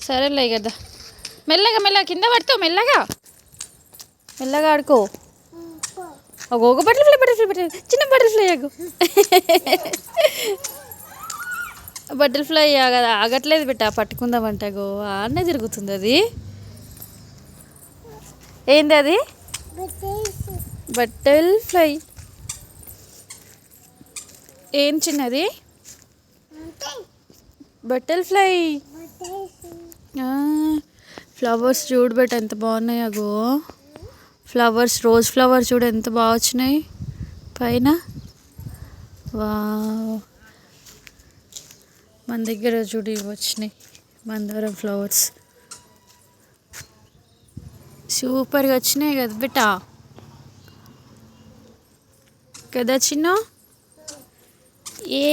సరేలే కదా, మెల్లగా మెల్లగా కింద పడతావు, మెల్లగా మెల్లగా ఆడుకో. ఒక బటర్ఫ్లై బటర్ఫ్లై బటర్ఫ్లై చిన్న బటర్ఫ్లై ఆగు. బటర్ఫ్లై కదా ఆగట్లేదు బిట్ట, పట్టుకుందామంటే గో ఆడనే తిరుగుతుంది అది. ఏంది అది? బటర్ఫ్లై. ఏం చిన్నది? బటర్ఫ్లై. ఫ్లవర్స్ చూడు బెట్ట ఎంత బాగున్నాయి అగో. ఫ్లవర్స్, రోజ్ ఫ్లవర్స్ చూడు ఎంత బాగా వచ్చినాయి పైన. వావ్, మన దగ్గర చూడు ఇవి వచ్చినాయి మందారం ఫ్లవర్స్, సూపర్గా వచ్చినాయి కదా బిట్ట, కదా చిన్న. ఏ